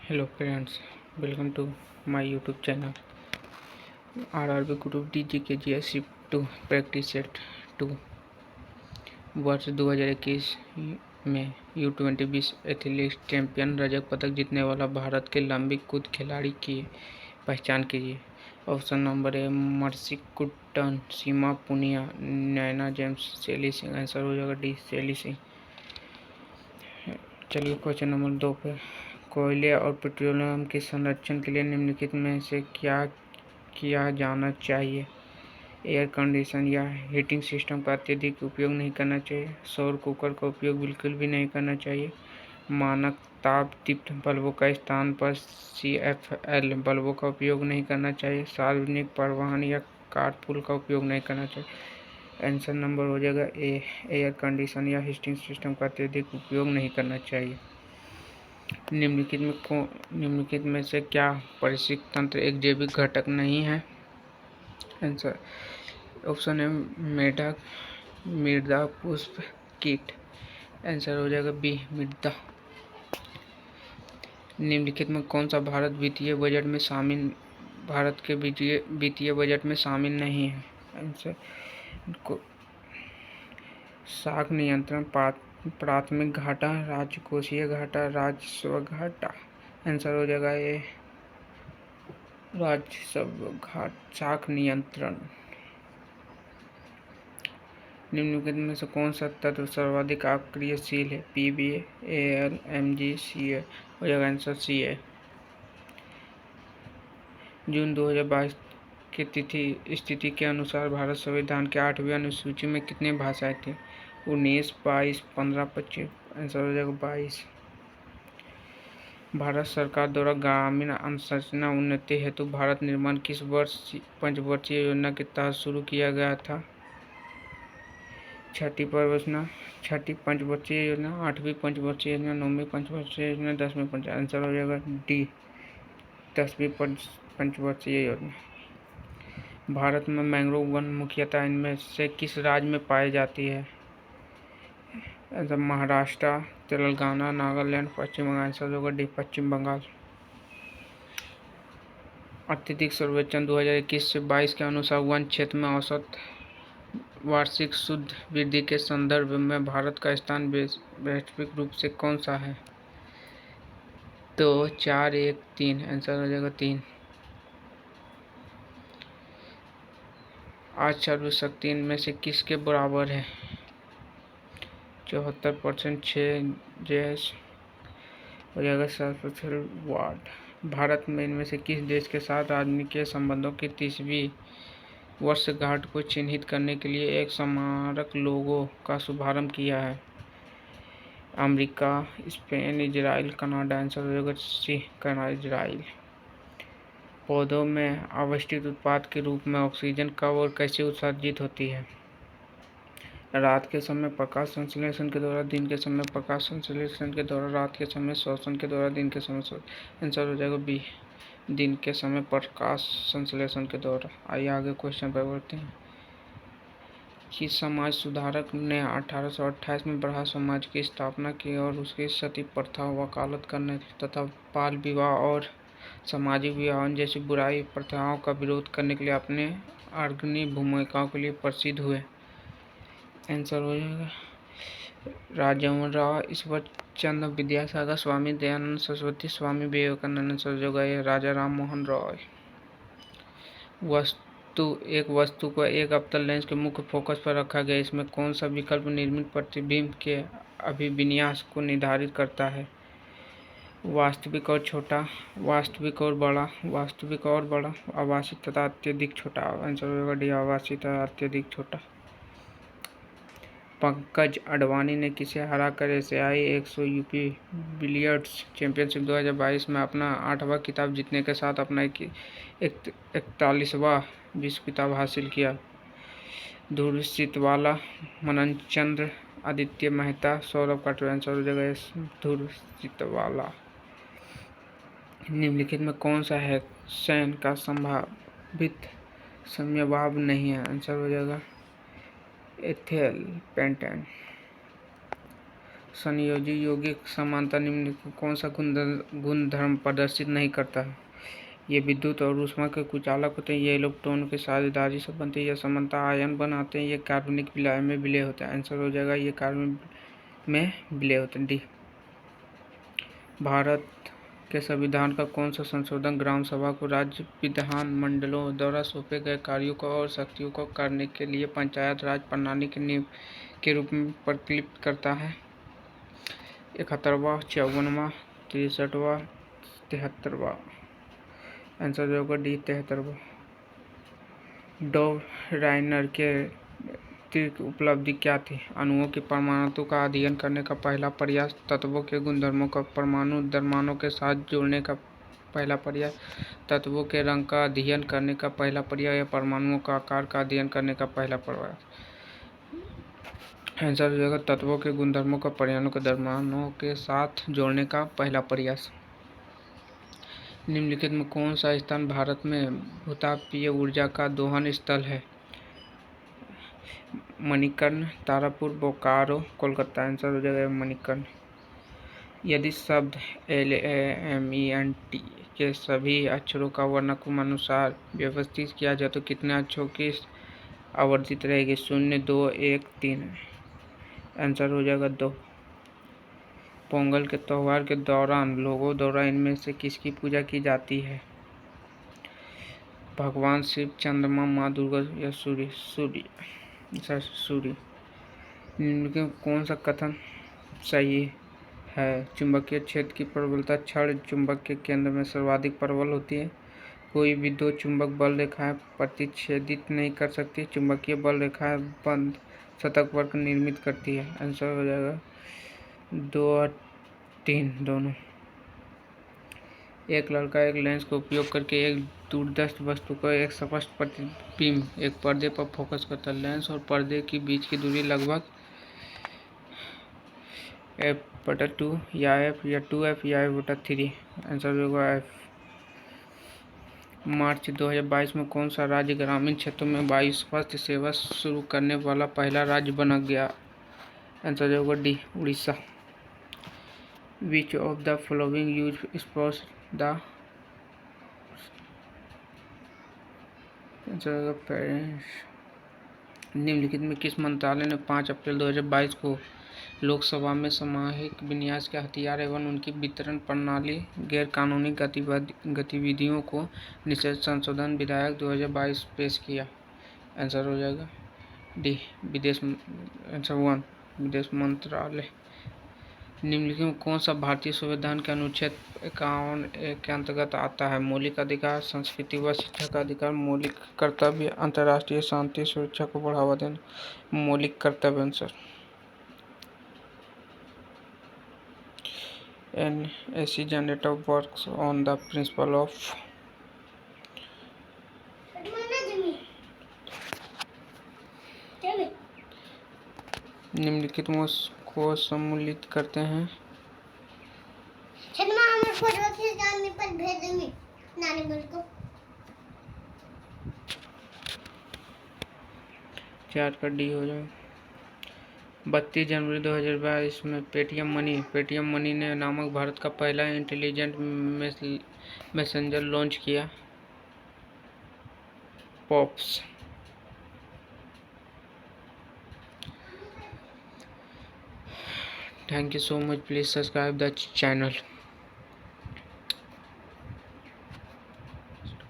Hello friends, welcome to my YouTube channel RRB Group DGKGS Shift 2 practice set 2 वर्ष 2021 में U20 athletics champion रजत पदक जीतने वाला भारत के लंबी कूद खिलाड़ी की पहचान कीजिए। Option number A mercy Kuttan, Seema Punia, Naina James, शैली सिंह। आंसर हो जाएगा डी शैली सिंह। चलिए क्वेश्चन नंबर 2 पे। कोयले और पेट्रोलियम के संरक्षण के लिए निम्नलिखित में से क्या किया जाना चाहिए? एयर कंडीशन या हीटिंग सिस्टम का अत्यधिक उपयोग नहीं करना चाहिए। सौर कुकर का उपयोग बिल्कुल भी नहीं करना चाहिए। मानक ताप दीप्त बल्बों का स्थान पर CFL बल्बों का उपयोग नहीं करना चाहिए। सार्वजनिक परिवहन या कारपूल का उपयोग नहीं करना चाहिए। आंसर नंबर हो जाएगा ए, एयर कंडीशन या हीटिंग सिस्टम का अत्यधिक उपयोग नहीं करना चाहिए। निम्नलिखित में से क्या परिस्थिति तंत्र एक जैविक घटक नहीं है? आंसर ऑप्शन है मेढक, मृदा पुष्प, कीट। आंसर हो जाएगा बी मृदा। निम्नलिखित में कौन सा भारत के वित्तीय बजट में शामिल नहीं है? आंसर साख नियंत्रण, प्राथमिक घाटा, राजकोषीय घाटा, राजस्व घाटा। आंसर हो जाएगा ये राजस्व घाटा, साख नियंत्रण। निम्नलिखित में से कौन सा तत्व सर्वाधिक अक्रियशील है? PBA, AL, MG, CA। हो जाएगा आंसर CA। जून 2022 की स्थिति के अनुसार भारत संविधान के 8वीं अनुसूची में कितनी भाषाएं थी? 19, 22, 15, 25। आंसर हो जाएगा 22। भारत सरकार द्वारा ग्रामीण अवसंरचना उन्नति हेतु भारत निर्माण किस पंचवर्षीय योजना के तहत शुरू किया गया था? छठी पंचवर्षीय योजना, 8वीं पंचवर्षीय योजना, 9वीं पंचवर्षीय योजना, 10वीं पंचवर्षीय। आंसर हो जाएगा डी 10वीं पंचवर्षीय योजना। भारत में मैंग्रोव वन मुख्यतः इनमें से किस राज्य में पाई जाती है? आंसर महाराष्ट्र, तेलंगाना, नागालैंड, पश्चिम बंगाल। आंसर होगा डी पश्चिम बंगाल। अत्यधिक सर्वेक्षण 2021 से 22 के अनुसार वन क्षेत्र में औसत वार्षिक शुद्ध वृद्धि के संदर्भ में भारत का स्थान वैश्विक रूप से कौन सा है? 2, 4, 1, 3। आंसर हो जाएगा 3। आज सर्वशक्ति इनमें से किसके बराबर है? 74%, 6 JS। हो जाएगा सर्वशक्ति वार्ड। भारत में इनमें से किस देश के साथ राजनीतिक संबंधों की 30वीं वर्षगांठ को चिन्हित करने के लिए एक स्मारक लोगो का शुभारंभ किया है? America, Spain, Israel, Canada. Answer हो जाएगा सी कनाडा, इजराइल। पौधों में अवस्थित उत्पाद के रूप में ऑक्सीजन कब और कैसे उत्सर्जित होती है? रात के समय प्रकाश संश्लेषण के द्वारा, दिन के समय प्रकाश संश्लेषण के द्वारा, रात के समय श्वसन के द्वारा, दिन के समय श्वसन। आंसर हो जाएगा बी दिन के समय प्रकाश संश्लेषण के द्वारा। आइए आगे क्वेश्चन पर बढ़ते हैं। किस समाज सुधारक ने 1828 में ब्रह्म समाज की स्थापना की और उसकी सती प्रथा, वकालत करने तथा बाल विवाह और सामाजिक विवाह जैसी बुराई प्रथाओं का विरोध करने के लिए अपने अग्रणी भूमिकाओं के लिए प्रसिद्ध हुए? आंसर हो जाएगा राजमोहन राव, ईश्वर चंद्र विद्यासागर, स्वामी दयानंद सरस्वती, स्वामी विवेकानंद। आंसर हो जाएगा राजा राम मोहन रॉय। एक वस्तु को एक अवतल लेंस के मुख्य फोकस पर रखा गया, इसमें कौन सा विकल्प निर्मित प्रतिबिंब के अभिविन्यास को निर्धारित करता है? वास्तविक और छोटा, वास्तविक और बड़ा, वास्तविक और बड़ा, आभासी तथा अत्यधिक छोटा। आंसर होगा डी आभासी तथा अत्यधिक छोटा। पंकज अडवाणी ने किसे हराकर एशियाई 100 यूपी बिलियर्ड्स चैंपियनशिप 2022 में अपना 8वां खिताब जीतने के साथ अपना 41वां विश्व खिताब हासिल किया? ध्रुव सीतवाला, मनन चंद्र, आदित्य मेहता, सौरभ काटरे। आंसर हो जाएगा ध्रुव सीतवाला। निम्नलिखित में कौन सा हेक्सेन का संभावित समभाव नहीं है? आंसर हो जाएगा एथिल पेंटेन। संयोजी यौगिक समानता निम्नलिखित कौन सा गुणधर्म प्रदर्शित नहीं करता है? ये विद्युत और ऊष्मा के कुचालक होते हैं, ये इलेक्ट्रॉनों के साझेदारी से बनते हैं, ये समानता आयन बनाते हैं, ये कार्बनिक विलायक में विलय होते हैं। आंसर हो जाएगा ये कार्बन में विलय होते हैं, डी। भारत के संविधान का कौन सा संशोधन ग्राम सभा को राज्य विधान मंडलों द्वारा सौंपे गए कार्यों को और शक्तियों को करने के लिए पंचायत राज प्रणाली के नियम के रूप में परिकल्पित करता है? 71वां, 54वां, 63वां, 73वां। आंसर जो होगा डी, 73वां। डॉव राइनर के अतिरिक्त उपलब्धि क्या थी? अणुओं की परमाणु का अध्ययन करने का पहला प्रयास, तत्वों के गुणधर्मों का परमाणु द्रव्यमानों के साथ जोड़ने का पहला प्रयास, तत्वों के रंग का अध्ययन करने का पहला प्रयास या परमाणुओं का आकार का अध्ययन करने का पहला प्रयास? आंसर हो जाएगा तत्वों के गुणधर्मों का परमाणु के द्रव्यमानों के साथ जोड़ने का पहला प्रयास। निम्नलिखित में कौन सा स्थान भारत में भूतापीय ऊर्जा का दोहन स्थल है? मणिकर्ण, तारापुर, बोकारो, कोलकाता। आंसर हो जाएगा मणिकर्ण। यदि शब्द LAMENT के सभी अक्षरों का वर्णानुक्रमानुसार व्यवस्थित किया जाए तो कितने अक्षरों की आवर्तित रहेगी? 0, 2, 1, 3। आंसर हो जाएगा 2। पोंगल के त्यौहार के दौरान लोगों द्वारा इनमें से किसकी पूजा की जाती है? भगवान शिव, चंद्रमा, माँ दुर्गा या सूर्य? सूर्य। निम्नलिखित कौन सा कथन सही है? चुंबकीय क्षेत्र की प्रबलता क्षण चुंबक के केंद्र में सर्वाधिक प्रबल होती है। कोई भी दो चुंबक बल रेखाएं प्रतिच्छेदित नहीं कर सकती। चुंबकीय बल रेखाएं बंद सतह वक्र निर्मित करती है। आंसर हो जाएगा 2 और 3 दोनों। एक लड़का एक लेंस का उपयोग करके एक दूरस्थ वस्तु को एक स्पष्ट प्रतिबिंब एक पर्दे पर फोकस करता है। लेंस और पर्दे के बीच की दूरी लगभग f/2 या f या 2f या f/3। आंसर होगा f। मार्च 2022 में कौन सा राज्य ग्रामीण क्षेत्रों में वायु स्वास्थ्य सेवा शुरू करने वाला पहला राज्य बन गया? आंसर होगा D, Orissa. Which of the following use sports the parents? निम्नलिखित में किस मंत्रालय ने 5 अप्रैल 2022 को लोकसभा में सामूहिक विन्यास के हथियार एवं उनकी वितरण प्रणाली गैर कानूनी गतिविधियों को निषेध संशोधन विधेयक 2022 पेश किया? आंसर हो जाएगा डी, आंसर 1, विदेश मंत्रालय। निम्नलिखित में कौन सा भारतीय संविधान के अनुच्छेद 51 के अंतर्गत आता है? मौलिक अधिकार, संस्कृति व शिक्षा का अधिकार, मौलिक कर्तव्य, अंतर्राष्ट्रीय शांति सुरक्षा को बढ़ावा देना, मौलिक कर्तव्य। Answer NAC generator works on the principle of निम्नलिखित में को सम्मिलित करते हैं। चार का डी हो जाए। 32 जनवरी 2022 में पेटीएम मनी ने नामक भारत का पहला इंटेलिजेंट मैसेंजर लॉन्च किया। Pops. Thank you so much. Please subscribe the channel.